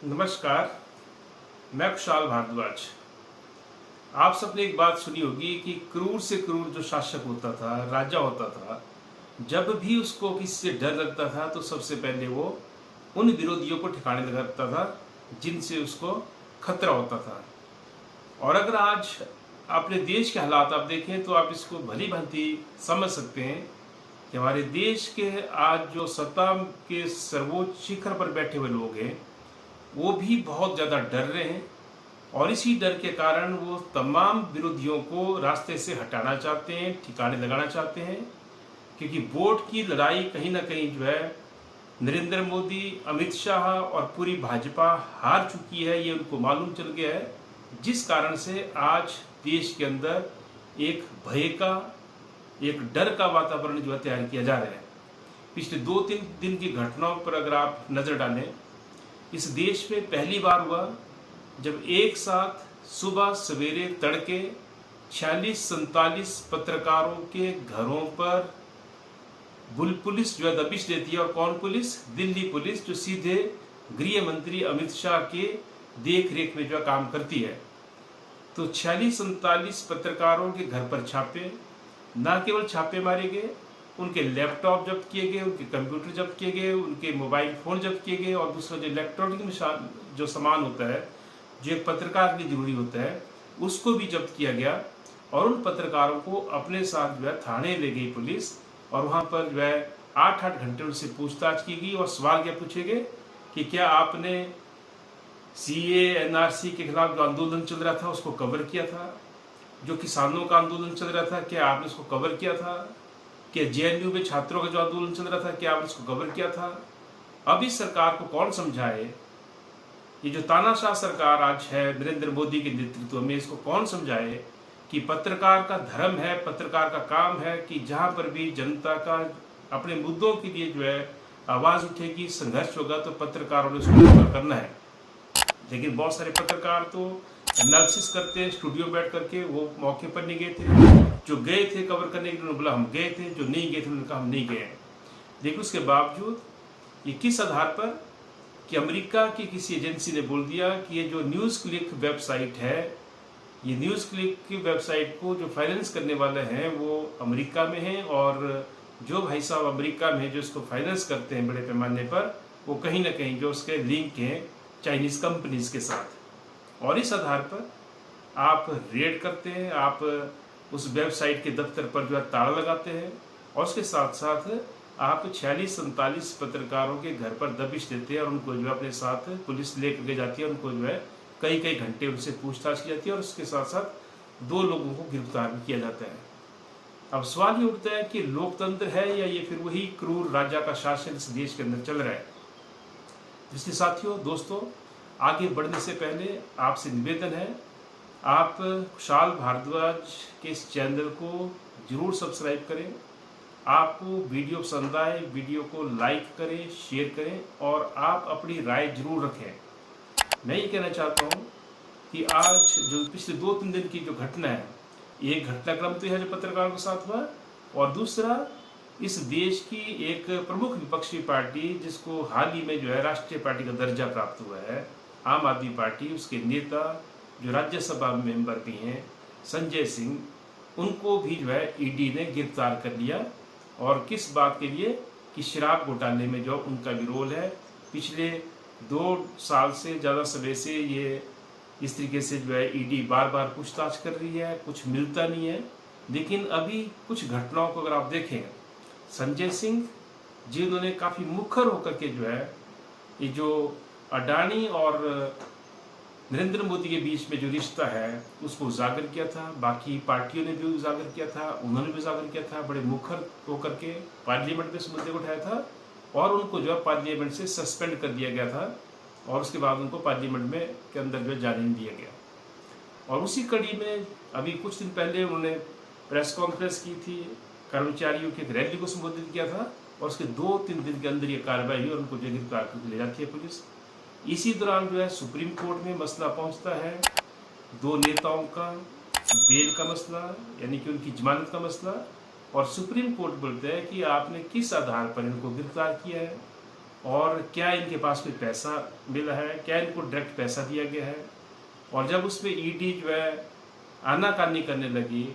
नमस्कार। मैं कुशाल भारद्वाज। आप सबने एक बात सुनी होगी कि क्रूर से क्रूर जो शासक होता था, राजा होता था, जब भी उसको किसी से डर लगता था तो सबसे पहले वो उन विरोधियों को ठिकाने लगाता था जिनसे उसको खतरा होता था। और अगर आज अपने देश के हालात आप देखें तो आप इसको भली भांति समझ सकते हैं कि हमारे देश के आज जो सत्ता के सर्वोच्च शिखर पर बैठे हुए लोग हैं वो भी बहुत ज़्यादा डर रहे हैं। और इसी डर के कारण वो तमाम विरोधियों को रास्ते से हटाना चाहते हैं, ठिकाने लगाना चाहते हैं, क्योंकि वोट की लड़ाई कहीं ना कहीं जो है नरेंद्र मोदी, अमित शाह और पूरी भाजपा हार चुकी है, ये उनको मालूम चल गया है। जिस कारण से आज देश के अंदर एक भय का, एक डर का वातावरण जो है तैयार किया जा रहा है। पिछले 2-3 दिन की घटनाओं पर अगर आप नज़र डालें, इस देश में पहली बार हुआ जब एक साथ सुबह सवेरे तड़के 46-47 पत्रकारों के घरों पर पुलिस जो है दबिश देती है। और कौन पुलिस? दिल्ली पुलिस, जो सीधे गृह मंत्री अमित शाह के देख रेख में जो है काम करती है। तो 46-47 पत्रकारों के घर पर छापे, न केवल छापे मारे गए, उनके लैपटॉप जब्त किए गए, उनके कंप्यूटर जब्त किए गए, उनके मोबाइल फ़ोन जब्त किए गए, और दूसरा जो इलेक्ट्रॉनिक में जो सामान होता है, जो एक पत्रकार के लिए जरूरी होता है, उसको भी जब्त किया गया। और उन पत्रकारों को अपने साथ जो है थाने ले गई पुलिस, और वहाँ पर जो है 8-8 घंटे उनसे पूछताछ की गई। और सवाल क्या पूछे गए कि क्या आपने CA NRC के खिलाफ जो आंदोलन चल रहा था उसको कवर किया था? जो किसानों का आंदोलन चल रहा था, क्या आपने उसको कवर किया था? कि JNU में छात्रों का जो आंदोलन चल रहा था, क्या आपने उसको कवर किया था? अब इस सरकार को कौन समझाए? ये जो तानाशाह सरकार आज है नरेंद्र मोदी के नेतृत्व में, इसको कौन समझाए कि पत्रकार का धर्म है, पत्रकार का काम है कि जहां पर भी जनता का अपने मुद्दों के लिए जो है आवाज उठेगी, संघर्ष होगा, तो पत्रकारों ने उसको कवर करना है। लेकिन बहुत सारे पत्रकार तो एनालिसिस करते हैं स्टूडियो बैठ करके, वो मौके पर नहीं गए थे। जो गए थे कवर करने के लिए उन्होंने बोला हम गए थे, जो नहीं गए थे उन्होंने कहा हम नहीं गए। लेकिन उसके बावजूद ये किस आधार पर कि अमेरिका की किसी एजेंसी ने बोल दिया कि ये जो न्यूज़ क्लिक वेबसाइट है, ये न्यूज़ क्लिक की वेबसाइट को जो फाइनेंस करने वाले हैं वो अमेरिका में हैं, और जो भाई साहब अमेरिका में जो इसको फाइनेंस करते हैं बड़े पैमाने पर, वो कहीं ना कहीं जो उसके लिंक हैं चाइनीज़ कंपनीज के साथ। और इस आधार पर आप रेड करते हैं, आप उस वेबसाइट के दफ्तर पर जो है ताला लगाते हैं, और उसके साथ साथ आप 46-47 पत्रकारों के घर पर दबिश देते हैं, और उनको जो है अपने साथ पुलिस लेकर के जाती है। उनको जो है कई कई घंटे उनसे पूछताछ की जाती है, और उसके साथ साथ 2 लोगों को गिरफ्तार भी किया जाता है। अब सवाल ये उठता है कि लोकतंत्र है या ये फिर वही क्रूर राजा का शासन इस देश के अंदर चल रहा है। इसलिए साथियों, दोस्तों, आगे बढ़ने से पहले आपसे निवेदन है, आप कुशाल भारद्वाज के इस चैनल को जरूर सब्सक्राइब करें। आपको वीडियो पसंद आए, वीडियो को लाइक करें, शेयर करें, और आप अपनी राय जरूर रखें। मैं ये कहना चाहता हूँ कि आज जो पिछले 2-3 दिन की जो घटना है, एक घटनाक्रम तो है जो पत्रकारों के साथ हुआ, और दूसरा इस देश की एक प्रमुख विपक्षी पार्टी जिसको हाल ही में जो है राष्ट्रीय पार्टी का दर्जा प्राप्त हुआ है, आम आदमी पार्टी, उसके नेता जो राज्यसभा मेंबर भी हैं, संजय सिंह, उनको भी जो है ED ने गिरफ्तार कर लिया। और किस बात के लिए? कि शराब घोटाले में जो उनका भी रोल है। पिछले 2 साल से ज़्यादा समय से ये इस तरीके से जो है ED बार बार पूछताछ कर रही है, कुछ मिलता नहीं है। लेकिन अभी कुछ घटनाओं को अगर आप देखें, संजय सिंह जी, उन्होंने काफ़ी मुखर होकर के जो है ये जो अडानी और नरेंद्र मोदी के बीच में जो रिश्ता है उसको उजागर किया था। बाकी पार्टियों ने भी उजागर किया था, उन्होंने भी उजागर किया था। बड़े मुखर होकर के पार्लियामेंट में इस मुद्दे को उठाया था, और उनको जो है पार्लियामेंट से सस्पेंड कर दिया गया था, और उसके बाद उनको पार्लियामेंट में के अंदर जो है जाने नहीं दिया गया। और उसी कड़ी में अभी कुछ दिन पहले उन्होंने प्रेस कॉन्फ्रेंस की थी, कर्मचारियों की एक रैली को संबोधित किया था, और उसके 2-3 दिन के अंदर ये कार्रवाई हुई और उनको जो गिरफ्तार करके ले जाती है पुलिस। इसी दौरान जो है सुप्रीम कोर्ट में मसला पहुंचता है 2 नेताओं का बेल का मसला, यानी कि उनकी जमानत का मसला, और सुप्रीम कोर्ट बोलता है कि आपने किस आधार पर इनको गिरफ्तार किया है। और क्या इनके पास कोई पैसा मिला है, क्या इनको डायरेक्ट पैसा दिया गया है। और जब उसमें ईडी जो है आनाकानी करने लगी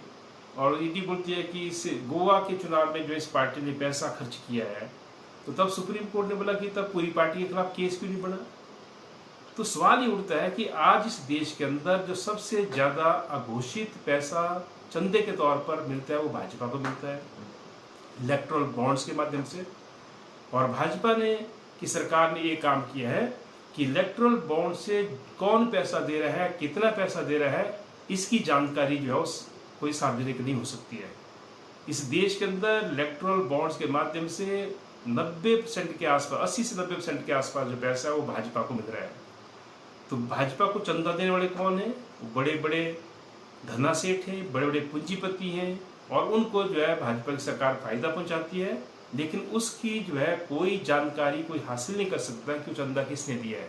और ईडी बोलती है कि इस गोवा के चुनाव में जो इस पार्टी ने पैसा खर्च किया है, तो तब सुप्रीम कोर्ट ने बोला कि तब पूरी पार्टी के खिलाफ केस क्यों नहीं बना। तो सवाल ये उठता है कि आज इस देश के अंदर जो सबसे ज़्यादा अघोषित पैसा चंदे के तौर पर मिलता है वो भाजपा को मिलता है इलेक्ट्रल बॉन्ड्स के माध्यम से। और भाजपा ने की सरकार ने ये काम किया है कि इलेक्ट्रल बॉन्ड से कौन पैसा दे रहा है, कितना पैसा दे रहा है, इसकी जानकारी जो है कोई सार्वजनिक नहीं हो सकती है। इस देश के अंदर इलेक्ट्रल बॉन्ड्स के माध्यम से 90% के आसपास, 80 से 90% के आसपास जो पैसा है वो भाजपा को मिल रहा है। तो भाजपा को चंदा देने वाले कौन है? बड़े बड़े धनासेठ हैं, बड़े बड़े पूंजीपति हैं, और उनको जो है भाजपा की सरकार फायदा पहुंचाती है, लेकिन उसकी जो है कोई जानकारी कोई हासिल नहीं कर सकता कि वो चंदा किसने दिया है।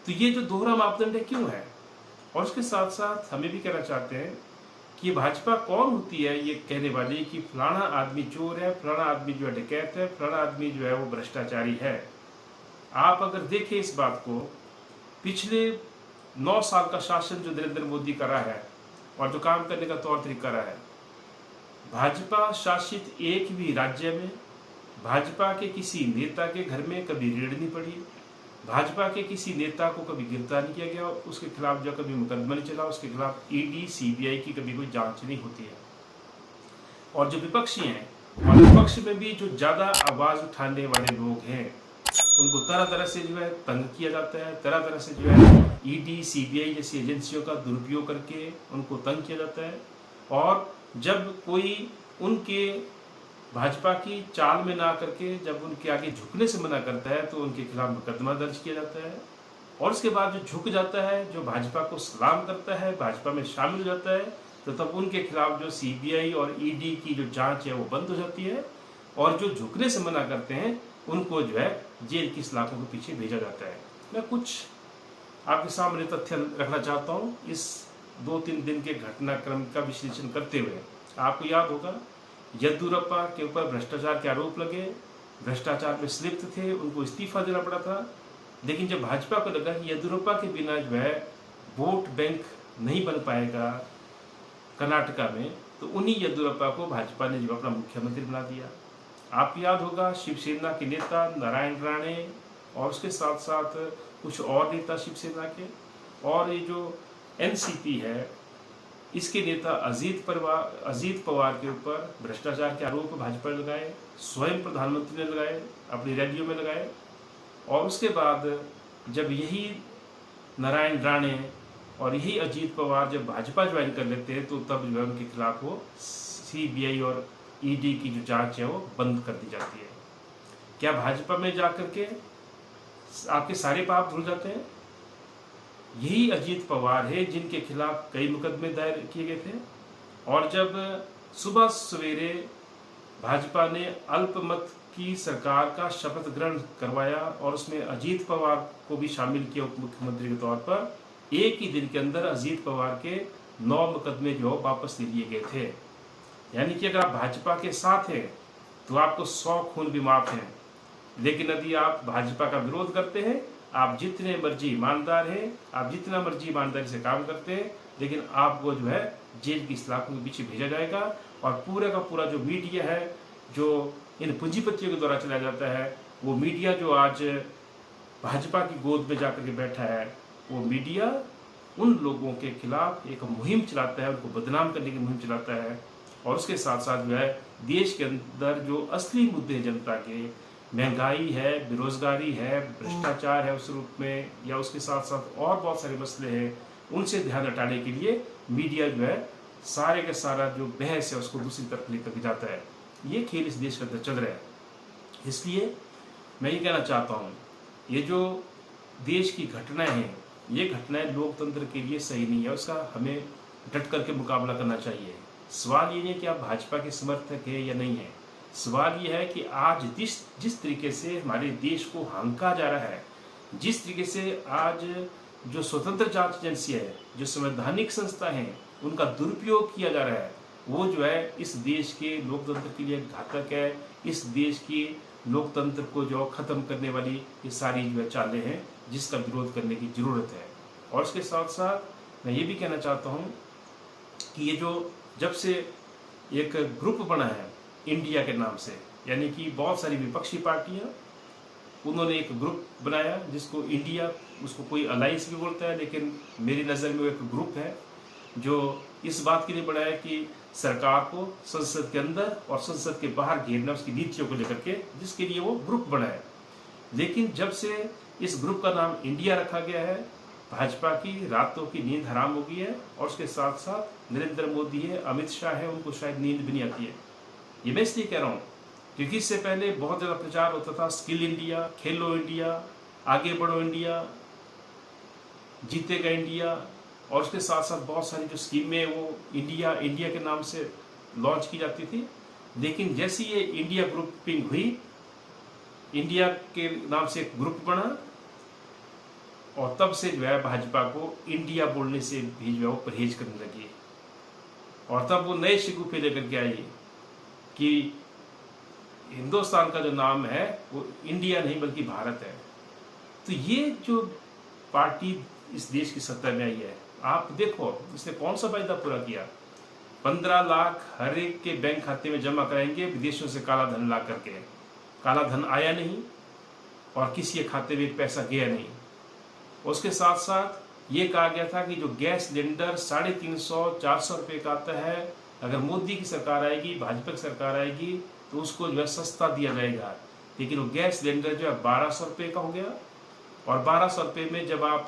तो ये जो दोहरा मापदंड है क्यों है? और उसके साथ साथ हमें भी कहना चाहते हैं कि भाजपा कौन होती है ये कहने वाली कि फलाना आदमी चोर है, फलाना आदमी जो है डकैत है, फलाना आदमी जो है वो भ्रष्टाचारी है। आप अगर देखें इस बात को, पिछले 9 साल का शासन जो नरेंद्र मोदी कर रहा है और जो काम करने का तौर तरीका रहा है, भाजपा शासित एक भी राज्य में भाजपा के किसी नेता के घर में कभी रेड नहीं पड़ी, भाजपा के किसी नेता को कभी गिरफ्तार नहीं किया गया, उसके खिलाफ जो कभी मुकदमा नहीं चला, उसके खिलाफ ईडी सीबीआई की कभी कोई जांच नहीं होती है। और जो विपक्षी हैं, और विपक्ष में भी जो ज़्यादा आवाज़ उठाने वाले लोग हैं, उनको तरह तरह से जो है तंग किया जाता है, तरह तरह से जो है ईडी सीबीआई जैसी एजेंसियों का दुरुपयोग करके उनको तंग किया जाता है। और जब कोई उनके भाजपा की चाल में ना करके जब उनके आगे झुकने से मना करता है तो उनके खिलाफ मुकदमा दर्ज किया जाता है। और उसके बाद जो झुक जाता है, जो भाजपा को सलाम करता है, भाजपा में शामिल हो जाता है, तो तब उनके खिलाफ जो सीबीआई और ईडी की जो जांच है वो बंद हो जाती है। और जो झुकने से मना करते हैं उनको जो है जेल की सलाखों के पीछे भेजा जाता है। मैं कुछ आपके सामने तथ्य रखना चाहता हूँ इस 2-3 दिन के घटनाक्रम का विश्लेषण करते हुए। आपको याद होगा येदियुरप्पा के ऊपर भ्रष्टाचार के आरोप लगे, भ्रष्टाचार में संलिप्त थे, उनको इस्तीफा देना पड़ा था। लेकिन जब भाजपा को लगा कि येदियुरप्पा के बिना जो है वोट बैंक नहीं बन पाएगा कर्नाटका में, तो उन्हीं येदियुरप्पा को भाजपा ने जो अपना मुख्यमंत्री बना दिया। आपको याद होगा शिवसेना के नेता नारायण राणे और उसके साथ साथ कुछ और नेता शिवसेना के, और ये जो एनसीपी है इसके नेता अजीत पवार के ऊपर भ्रष्टाचार के आरोप भाजपा ने लगाए, स्वयं प्रधानमंत्री ने लगाए, अपनी रैलियों में लगाए। और उसके बाद जब यही नारायण राणे और यही अजीत पवार जब भाजपा ज्वाइन कर लेते हैं तो तब जो है उनके खिलाफ वो सीबीआई और ईडी की जो जांच है वो बंद कर दी जाती है। क्या भाजपा में जाकर के आपके सारे पाप धुल जाते हैं? यही अजीत पवार है जिनके खिलाफ कई मुकदमे दायर किए गए थे। और जब सुबह सवेरे भाजपा ने अल्पमत की सरकार का शपथ ग्रहण करवाया और उसमें अजीत पवार को भी शामिल किया उप मुख्यमंत्री के तौर पर, एक ही दिन के अंदर अजीत पवार के 9 मुकदमे जो वापस ले लिए गए थे। यानी कि अगर आप भाजपा के साथ हैं तो आपको 100 खून भी माफ हैं, लेकिन यदि आप भाजपा का विरोध करते हैं, आप जितने मर्जी ईमानदार हैं, आप जितना मर्जी ईमानदारी से काम करते हैं, लेकिन आपको जो है जेल की सलाखों के पीछे भेजा जाएगा। और पूरा का पूरा जो मीडिया है जो इन पूंजीपतियों के द्वारा चलाया जाता है, वो मीडिया जो आज भाजपा की गोद में जाकर के बैठा है, वो मीडिया उन लोगों के खिलाफ एक मुहिम चलाता है, उनको बदनाम करने की मुहिम चलाता है। और उसके साथ साथ जो है देश के अंदर जो असली मुद्दे हैं जनता के, महंगाई है, बेरोजगारी है, भ्रष्टाचार है उस रूप में, या उसके साथ साथ और बहुत सारे मसले हैं, उनसे ध्यान हटाने के लिए मीडिया जो है सारे का सारा जो बहस है उसको दूसरी तरफ लेकर जाता है। ये खेल इस देश के अंदर चल रहा है। इसलिए मैं ये कहना चाहता हूँ, ये जो देश की घटनाएं हैं, ये घटनाएं लोकतंत्र के लिए सही नहीं है, उसका हमें डट करके मुकाबला करना चाहिए। सवाल ये नहीं कि आप भाजपा के समर्थक हैं या नहीं है, सवाल ये है कि आज जिस तरीके से हमारे देश को हाँका जा रहा है, जिस तरीके से आज जो स्वतंत्र जांच एजेंसी है, जो संवैधानिक संस्था हैं, उनका दुरुपयोग किया जा रहा है, वो जो है इस देश के लोकतंत्र के लिए घातक है, इस देश की लोकतंत्र को जो ख़त्म करने वाली ये सारी जो चालें हैं जिसका विरोध करने की ज़रूरत है। और इसके साथ साथ मैं ये भी कहना चाहता हूँ कि ये जो जब से एक ग्रुप बना है इंडिया के नाम से, यानी कि बहुत सारी विपक्षी पार्टियाँ उन्होंने एक ग्रुप बनाया जिसको इंडिया, उसको कोई अलाइंस भी बोलता है, लेकिन मेरी नज़र में वो एक ग्रुप है जो इस बात के लिए बनाया कि सरकार को संसद के अंदर और संसद के बाहर घेरना, उसकी नीतियों को लेकर के, जिसके लिए वो ग्रुप बनाया। लेकिन जब से इस ग्रुप का नाम इंडिया रखा गया है, भाजपा की रातों की नींद हराम हो गई है। और उसके साथ साथ नरेंद्र मोदी है, अमित शाह है, उनको शायद नींद भी नहीं आती है। ये मैं इसलिए कह रहा हूँ क्योंकि इससे पहले बहुत ज़्यादा प्रचार होता था स्किल इंडिया, खेलो इंडिया, आगे बढ़ो इंडिया, जीतेगा इंडिया, और उसके साथ साथ बहुत सारी जो स्कीमें वो इंडिया के नाम से लॉन्च की जाती थी। लेकिन जैसी ये इंडिया ग्रुपिंग हुई, इंडिया के नाम से एक ग्रुप बना, और तब से जो है भाजपा को इंडिया बोलने से भी जो है वो परहेज करने लगी। और तब वो नए शिगुफे लेकर के आई कि हिंदुस्तान का जो नाम है वो इंडिया नहीं बल्कि भारत है। तो ये जो पार्टी इस देश की सत्ता में आई है, आप देखो इसने कौन सा वायदा पूरा किया। 15 लाख हर एक के बैंक खाते में जमा कराएंगे विदेशों से काला धन ला करके। काला धन आया नहीं और किसी के खाते में पैसा गया नहीं। उसके साथ साथ ये कहा गया था कि जो गैस सिलेंडर 350-400 रुपये का आता है, अगर मोदी की सरकार आएगी, भाजपा की सरकार आएगी तो उसको जो है सस्ता दिया जाएगा। लेकिन वो गैस सिलेंडर जो है 1200 रुपये का हो गया। और 1200 रुपये में जब आप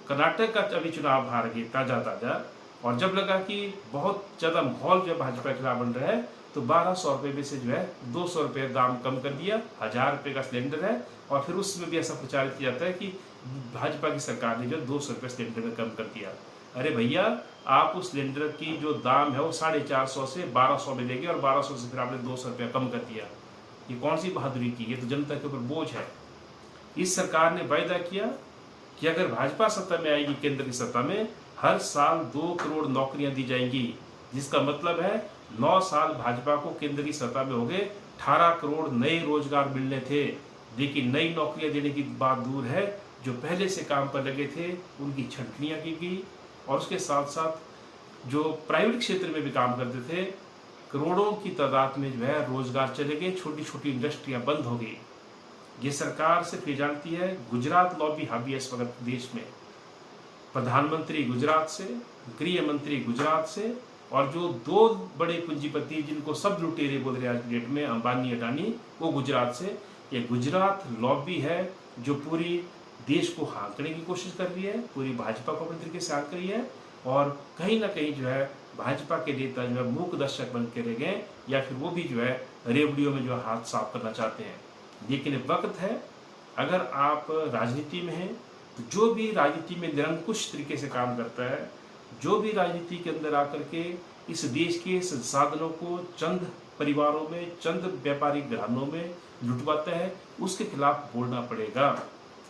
कर्नाटक का अभी चुनाव हार गए ताज़ा, और जब लगा कि बहुत ज़्यादा माहौल जो भाजपा के खिलाफ बन रहा है, तो 1200 रुपये में से जो है 200 रुपये दाम कम कर दिया। 1000 रुपये का सिलेंडर है, और फिर उसमें भी ऐसा प्रचारित किया जाता है कि भाजपा की सरकार ने जो 200 रुपये सिलेंडर में कम कर दिया। अरे भैया, आप उस सिलेंडर की जो दाम है वो 450 से 1200 में देंगे, और 1200 से फिर आपने 200 रुपया कम कर दिया। ये कौन सी बहादुरी की? ये तो जनता के ऊपर बोझ है। इस सरकार ने वायदा किया कि अगर भाजपा सत्ता में आएगी, केंद्र की सत्ता में, हर साल 2 करोड़ नौकरियां दी जाएंगी, जिसका मतलब है 9 साल भाजपा को केंद्र की सत्ता में हो गए, 18 करोड़ नए रोजगार मिलने थे। लेकिन नई नौकरियां देने की बात दूर है, जो पहले से काम पर लगे थे उनकी छंटनियां की गई। और उसके साथ साथ जो प्राइवेट क्षेत्र में भी काम करते थे, करोड़ों की तादाद में जो है रोजगार चले गए, छोटी छोटी इंडस्ट्रियां बंद हो गई। ये सरकार सिर्फ ये जानती है, गुजरात लॉबी हावी है इस वक्त देश में। प्रधानमंत्री गुजरात से, गृह मंत्री गुजरात से, और जो 2 बड़े पूंजीपति जिनको सब लुटेरे बोल रहे हैं आज की डेट में, अंबानी अडानी, वो गुजरात से। ये गुजरात लॉबी है जो पूरी देश को हाँकने की कोशिश कर रही है, पूरी भाजपा को अपने तरीके से हाँक रही है। और कहीं ना कहीं जो है भाजपा के नेता जो है मूक दर्शक बन के रह गए, या फिर वो भी जो है रेवड़ियों में जो है हाथ साफ करना चाहते हैं। लेकिन वक्त है, अगर आप राजनीति में हैं तो जो भी राजनीति में निरंकुश तरीके से काम करता है, जो भी राजनीति के अंदर आकर के इस देश के संसाधनों को चंद परिवारों में, चंद व्यापारिक घरानों में लुटवाता है, उसके खिलाफ बोलना पड़ेगा।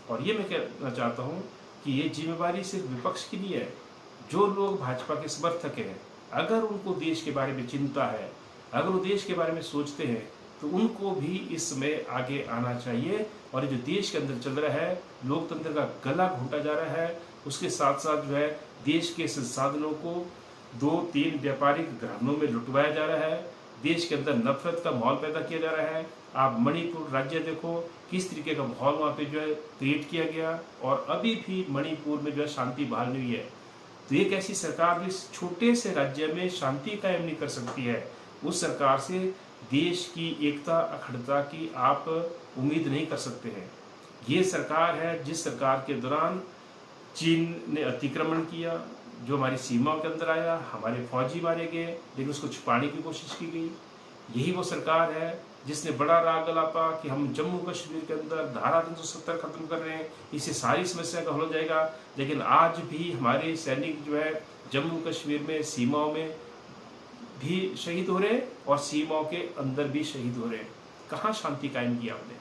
और ये मैं कहना चाहता हूँ कि ये जिम्मेवारी सिर्फ विपक्ष की नहीं है। जो लोग भाजपा के समर्थक हैं, अगर उनको देश के बारे में चिंता है, अगर वो देश के बारे में सोचते हैं, तो उनको भी इस समय आगे आना चाहिए। और जो देश के अंदर चल रहा है, लोकतंत्र का गला घोंटा जा रहा है, उसके साथ साथ जो है देश के संसाधनों को 2-3 व्यापारिक घरानों में लुटवाया जा रहा है, देश के अंदर नफरत का माहौल पैदा किया जा रहा है। आप मणिपुर राज्य देखो, किस तरीके का माहौल वहाँ पे जो है क्रिएट किया गया, और अभी भी मणिपुर में जो है शांति बहाल नहीं हुई है। तो एक ऐसी सरकार भी इस छोटे से राज्य में शांति कायम नहीं कर सकती है, उस सरकार से देश की एकता अखंडता की आप उम्मीद नहीं कर सकते हैं। ये सरकार है जिस सरकार के दौरान चीन ने अतिक्रमण किया, जो हमारी सीमाओं के अंदर आया, हमारे फौजी मारे गए, लेकिन उसको छुपाने की कोशिश की गई। यही वो सरकार है जिसने बड़ा राग गलापा कि हम जम्मू कश्मीर के अंदर धारा 370 खत्म कर रहे हैं, इससे सारी समस्या का हल हो जाएगा। लेकिन आज भी हमारे सैनिक जो है जम्मू कश्मीर में सीमाओं में भी शहीद हो रहे हैं, और सीमाओं के अंदर भी शहीद हो रहे हैं। कहाँ शांति कायम की आपने?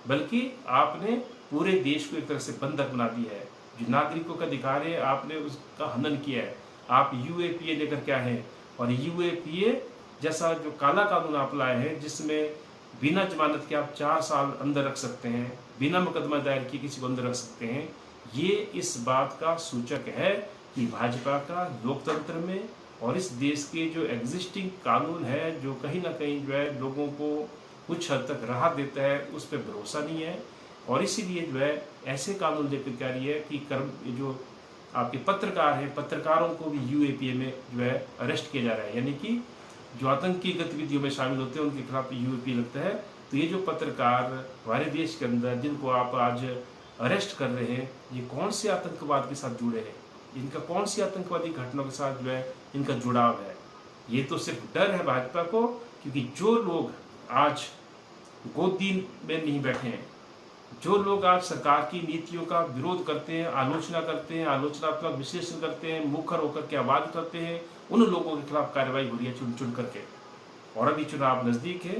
बल्कि आपने पूरे देश को एक तरह से बंधक बना दिया है। जो नागरिकों का अधिकार है, आपने उसका हनन किया है। आप UAPA लेकर क्या है, और UAPA जैसा जो काला कानून आप लाए हैं, जिसमें बिना जमानत के आप 4 साल अंदर रख सकते हैं, बिना मुकदमा दायर किए किसी को अंदर रख सकते हैं। ये इस बात का सूचक है कि भाजपा का लोकतंत्र में और इस देश के जो एग्जिस्टिंग कानून है, जो कहीं ना कहीं जो है लोगों को कुछ हद तक राहत देता है, उस पर भरोसा नहीं है। और इसीलिए जो है ऐसे कानून लेकर के आ रही है कि जो आपके पत्रकार हैं, पत्रकारों को भी यूएपीए में जो है अरेस्ट किया जा रहा है, यानी कि जो आतंकी गतिविधियों में शामिल होते हैं उनके खिलाफ यूएपीए लगता है। तो ये जो पत्रकार हमारे देश के अंदर जिनको आप आज अरेस्ट कर रहे हैं, ये कौन से आतंकवाद के साथ जुड़े हैं, इनका कौन सी आतंकवादी घटनाओं के साथ जो है इनका जुड़ाव है? ये तो सिर्फ डर है भाजपा को, क्योंकि जो लोग आज गोदी में नहीं बैठे हैं, जो लोग आज सरकार की नीतियों का विरोध करते हैं, आलोचना करते हैं, आलोचनात्मक विश्लेषण करते हैं, मुखर होकर के आवाज करते हैं, उन लोगों के खिलाफ कार्रवाई हो रही है चुन चुन करके। और अभी चुनाव नजदीक है,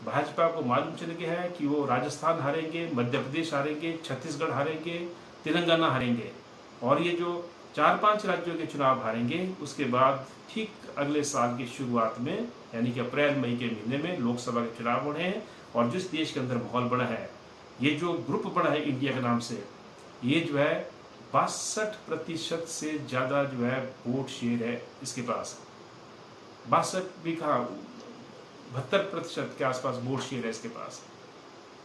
भाजपा को मालूम चल गया है कि वो राजस्थान हारेंगे, मध्य प्रदेश हारेंगे, छत्तीसगढ़ हारेंगे, तेलंगाना हारेंगे, और ये जो 4-5 राज्यों के चुनाव हारेंगे, उसके बाद ठीक अगले साल की शुरुआत में यानी कि अप्रैल मई के महीने में लोकसभा के चुनाव होने हैं। और जिस देश के अंदर माहौल बना है, ये जो ग्रुप बना है इंडिया के नाम से, ये जो है 62% से ज़्यादा जो है वोट शेयर है इसके पास। 62 भी कहा, 72% के आसपास वोट शेयर है इसके पास।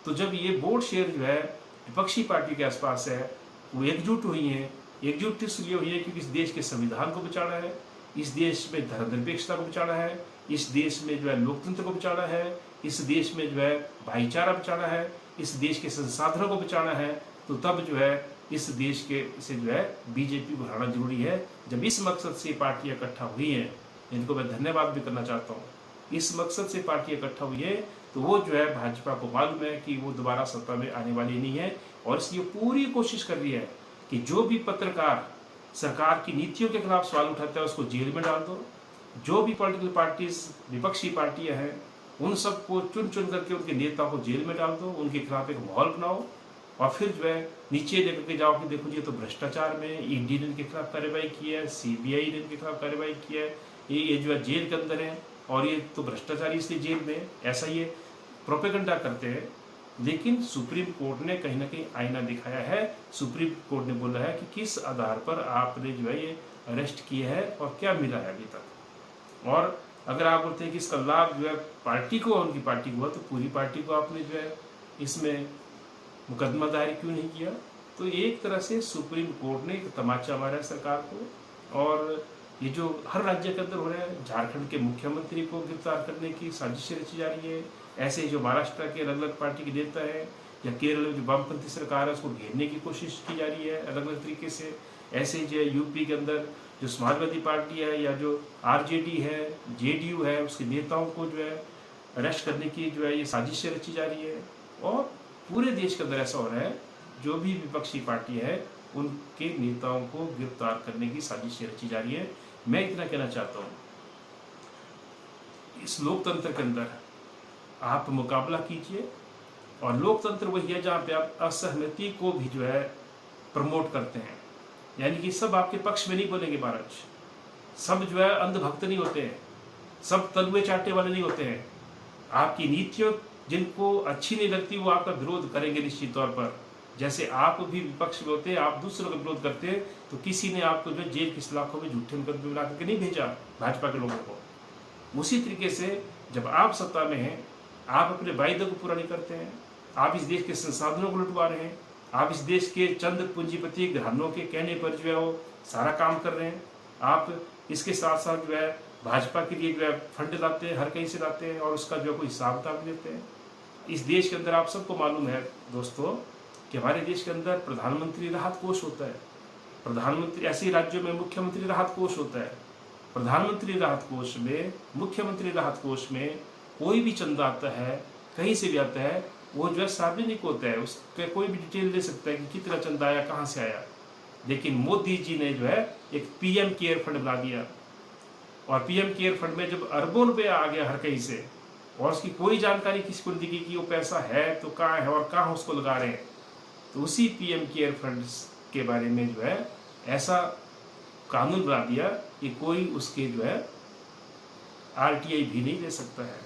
तो जब ये वोट शेयर जो है विपक्षी पार्टी के आसपास है, वो एकजुट हुई हैं। एकजुट इसलिए हुई है क्योंकि इस देश के संविधान को बचाना है, इस देश में धर्मनिरपेक्षता को बचाना है, इस देश में जो है लोकतंत्र को बचाना है, इस देश में जो है भाईचारा बचाना है, इस देश के संसाधनों को बचाना है। तो तब जो है इस देश के से जो है बीजेपी को हराना जरूरी है। जब इस मकसद से पार्टियां इकट्ठा हुई हैं, इनको मैं धन्यवाद भी करना चाहता हूँ, इस मकसद से पार्टियां इकट्ठा हुई है, तो वो जो है भाजपा को मालूम है कि वो दोबारा सत्ता में आने वाली नहीं है। और इसलिए पूरी कोशिश कर रही है कि जो भी पत्रकार सरकार की नीतियों के खिलाफ सवाल उठाता है उसको जेल में डाल दो। जो भी पॉलिटिकल पार्टीज, विपक्षी पार्टियां हैं, उन सबको चुन चुन करके उनके नेता को जेल में डाल दो, उनके खिलाफ एक माहौल बनाओ, और फिर जो है नीचे लेकर के जाओ कि देखो जी तो भ्रष्टाचार में ईडी ने इनके खिलाफ कार्रवाई की है, सीबीआई ने इनके खिलाफ कार्रवाई की है, ये जो है जेल के अंदर है, और ये तो भ्रष्टाचारी इसलिए जेल में, ऐसा ये प्रोपेगेंडा करते हैं। लेकिन सुप्रीम कोर्ट ने कहीं ना कहीं आईना दिखाया है। सुप्रीम कोर्ट ने बोला है कि किस आधार पर आपने जो है ये अरेस्ट किया है और क्या मिला है अभी तक। और अगर आप बोलते हैं कि इसका लाभ जो है पार्टी को और उनकी पार्टी को हुआ, तो पूरी पार्टी को आपने जो है इसमें मुकदमा दायर क्यों नहीं किया? तो एक तरह से सुप्रीम कोर्ट ने एक तमाचा मारा है सरकार को। और ये जो हर राज्य के अंदर हो रहा है, झारखंड के मुख्यमंत्री को गिरफ्तार करने की साजिशें रची जा रही है, ऐसे जो महाराष्ट्र के अलग अलग पार्टी के नेता है, या केरल में जो वामपंथी सरकार है उसको घेरने की कोशिश की जा रही है अलग अलग तरीके से, ऐसे जो यूपी के अंदर जो समाजवादी पार्टी है या जो आरजेडी है, जेडीयू है, उसके नेताओं को जो है अरेस्ट करने की जो है ये साजिशें रची जा रही है। और पूरे देश के अंदर ऐसा हो रहा है, जो भी विपक्षी पार्टी है उनके नेताओं को गिरफ्तार करने की साजिशें रची जा रही है। मैं इतना कहना चाहता हूँ, इस लोकतंत्र के अंदर आप मुकाबला कीजिए, और लोकतंत्र वही है जहाँ पे आप असहमति को भी जो है प्रमोट करते हैं। यानी कि सब आपके पक्ष में नहीं बोलेंगे महाराज, सब जो है अंधभक्त नहीं होते हैं, सब तलुए चाटने वाले नहीं होते हैं। आपकी नीतियों जिनको अच्छी नहीं लगती वो आपका विरोध करेंगे निश्चित तौर पर। जैसे आप भी विपक्ष में होते हैं, आप दूसरों का विरोध करते हैं, तो किसी ने आपको जो जेल की सलाखों में झूठे मुकदमे बना करके नहीं भेजा भाजपा के लोगों को। उसी तरीके से जब आप सत्ता में हैं, आप अपने वायदे को पूरा नहीं करते हैं, आप इस देश के संसाधनों को लुटवा रहे हैं, आप इस देश के चंद पूंजीपति घरानों के कहने पर जो है वो सारा काम कर रहे हैं। आप इसके साथ साथ जो है भाजपा के लिए जो है फंड लाते हैं, हर कहीं से लाते हैं, और उसका जो है कोई हिसाब किताब देते हैं। इस देश के अंदर आप सबको मालूम है दोस्तों कि हमारे देश के अंदर प्रधानमंत्री राहत कोष होता है। प्रधानमंत्री, ऐसे राज्यों में मुख्यमंत्री राहत कोष होता है। प्रधानमंत्री राहत कोष में, मुख्यमंत्री राहत कोष में कोई भी चंदा आता है, कहीं से भी आता है, वो जो है सार्वजनिक होता है, उसका कोई भी डिटेल दे सकता है कि कितना चंदा आया, कहाँ से आया। लेकिन मोदी जी ने जो है एक पीएम केयर फंड बना दिया, और पीएम केयर फंड में जब अरबों रुपये आ गया हर कहीं से, और उसकी कोई जानकारी किसी को नहीं दी कि वो पैसा है तो कहाँ है और कहाँ उसको लगा रहे हैं, तो उसी पीएम केयर फंड के बारे में जो है ऐसा कानून बना दिया कि कोई उसके जो है आरटीआई भी नहीं ले सकता है।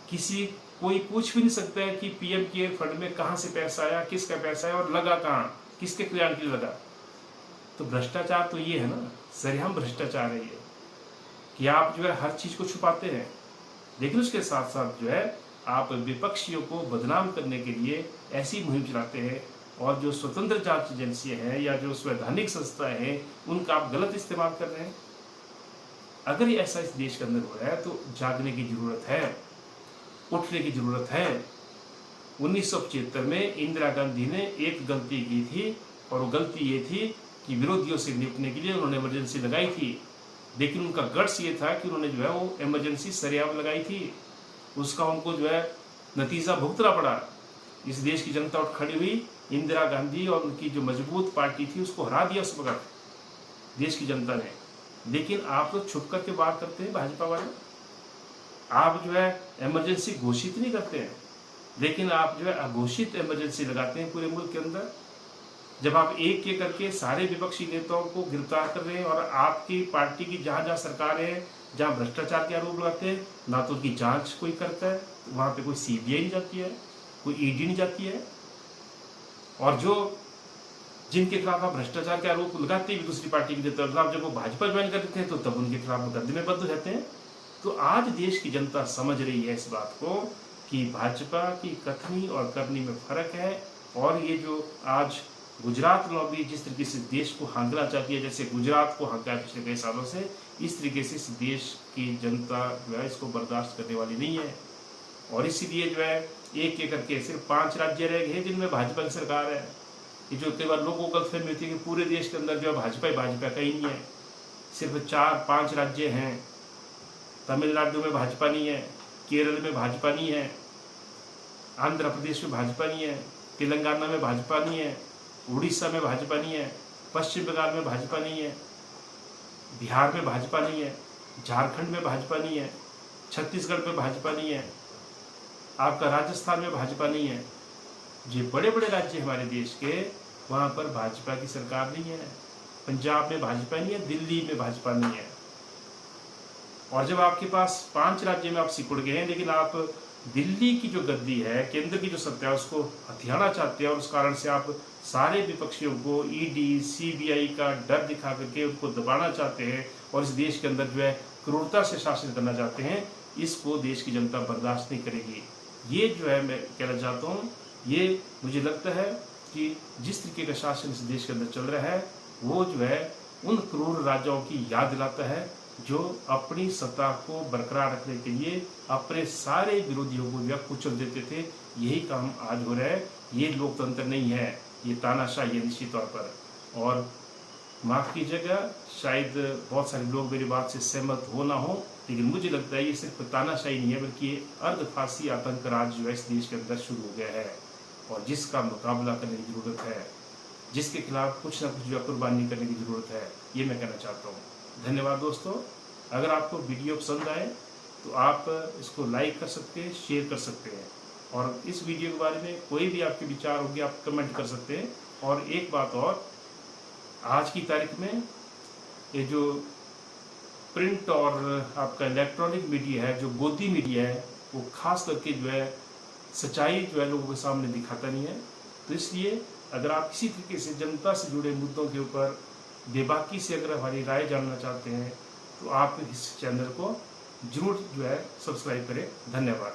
किसी कोई पूछ भी नहीं सकता है कि पीएम के फंड में कहाँ से पैसा आया, किसका पैसा है और लगा कहाँ, किसके कल्याण के लिए लगा। तो भ्रष्टाचार तो ये है ना, सरेआम भ्रष्टाचार है ये, कि आप जो है हर चीज को छुपाते हैं, लेकिन उसके साथ साथ जो है आप विपक्षियों को बदनाम करने के लिए ऐसी मुहिम चलाते हैं, और जो स्वतंत्र जांच एजेंसियां हैं या जो संवैधानिक संस्थाएं हैं उनका आप गलत इस्तेमाल कर रहे हैं। अगर ऐसा इस देश के अंदर हो रहा है तो जागने की जरूरत है, उठने की जरूरत है। 1975 में इंदिरा गांधी ने एक गलती की थी, और वो गलती ये थी कि विरोधियों से निपटने के लिए उन्होंने इमरजेंसी लगाई थी, लेकिन उनका गट्स ये था कि उन्होंने जो है वो इमरजेंसी सरेआम लगाई थी। उसका उनको जो है नतीजा भुगतना पड़ा। इस देश की जनता उठ खड़ी हुई, इंदिरा गांधी और उनकी जो मजबूत पार्टी थी उसको हरा दिया उस वक्त देश की जनता ने। लेकिन आप तो छुप करके बात करते हैं भाजपा वाले, आप जो है इमरजेंसी घोषित नहीं करते हैं, लेकिन आप जो है अघोषित इमरजेंसी लगाते हैं पूरे मुल्क के अंदर। जब आप एक एक करके सारे विपक्षी नेताओं को गिरफ्तार कर रहे हैं, और आपकी पार्टी की जहाँ जहाँ सरकार है, जहाँ भ्रष्टाचार के आरोप लगाते हैं, ना तो उनकी जांच कोई करता है, वहाँ पे कोई सीबीआई नहीं जाती है, कोई ईडी नहीं जाती है, और जो जिनके खिलाफ आप भ्रष्टाचार के आरोप लगाते हैं दूसरी पार्टी के नेता, जब वो भाजपा ज्वाइन करते हैं तो तब उनके खिलाफ मुकदमे बंद हो जाते हैं। तो आज देश की जनता समझ रही है इस बात को कि भाजपा की कथनी और करनी में फर्क है। और ये जो आज गुजरात लॉबी जिस तरीके से देश को हाँकना चाहती है, जैसे गुजरात को हाँका है पिछले कई सालों से, इस तरीके से इस देश की जनता जो है इसको बर्दाश्त करने वाली नहीं है। और इसीलिए जो है एक एक करके सिर्फ 5 राज्य रह गए जिनमें भाजपा की सरकार है। ये जो कई बार लोगों को गलतफहमी होती है कि पूरे देश के अंदर जो है भाजपा ही भाजपा, कहीं नहीं है। सिर्फ 4-5 राज्य हैं। तमिलनाडु में भाजपा नहीं है, केरल में भाजपा नहीं है, आंध्र प्रदेश में भाजपा नहीं है, तेलंगाना में भाजपा नहीं है, उड़ीसा में भाजपा नहीं है, पश्चिम बंगाल में भाजपा नहीं है, बिहार में भाजपा नहीं है, झारखंड में भाजपा नहीं है, छत्तीसगढ़ में भाजपा नहीं है, आपका राजस्थान में भाजपा नहीं है। जो बड़े बड़े राज्य हमारे देश के, वहाँ पर भाजपा की सरकार नहीं है। पंजाब में भाजपा नहीं है, दिल्ली में भाजपा नहीं है। और जब आपके पास 5 राज्य में आप सिकुड़ गए हैं, लेकिन आप दिल्ली की जो गद्दी है, केंद्र की जो सत्ता है, उसको हथियाना चाहते हैं, और उस कारण से आप सारे विपक्षियों को ईडी सीबीआई का डर दिखा करके उनको दबाना चाहते हैं, और इस देश के अंदर जो है क्रूरता से शासन करना चाहते हैं। इसको देश की जनता बर्दाश्त नहीं करेगी। ये जो है मैं कहना चाहता हूँ, ये मुझे लगता है कि जिस तरीके का शासन इस देश के अंदर चल रहा है, वो जो है उन क्रूर राजाओं की याद दिलाता है जो अपनी सत्ता को बरकरार रखने के लिए अपने सारे विरोधियों को जो कुचल देते थे। यही काम आज हो रहा है। ये लोकतंत्र नहीं है, ये तानाशाही है निश्चित तौर पर। और माफ़ कीजिएगा, शायद बहुत सारे लोग मेरी बात से सहमत हो ना हो, लेकिन मुझे लगता है ये सिर्फ तानाशाही नहीं है, बल्कि ये अर्धफांसी आतंक राज जो है इस देश के अंदर शुरू हो गया है, और जिसका मुकाबला करने की ज़रूरत है, जिसके खिलाफ कुछ ना कुछ जो कुर्बानी करने की ज़रूरत है। ये मैं कहना चाहता हूँ। धन्यवाद दोस्तों। अगर आपको वीडियो पसंद आए तो आप इसको लाइक कर सकते हैं, शेयर कर सकते हैं, और इस वीडियो के बारे में कोई भी आपके विचार होंगे आप कमेंट कर सकते हैं। और एक बात और, आज की तारीख में ये जो प्रिंट और आपका इलेक्ट्रॉनिक मीडिया है, जो गोदी मीडिया है, वो खास करके जो है सच्चाई जो है लोगों के सामने दिखाता नहीं है। तो इसलिए अगर आप किसी तरीके से जनता से जुड़े मुद्दों के ऊपर बेबाकी से अगर हमारी राय जानना चाहते हैं, तो आप इस चैनल को जरूर जो है सब्सक्राइब करें। धन्यवाद।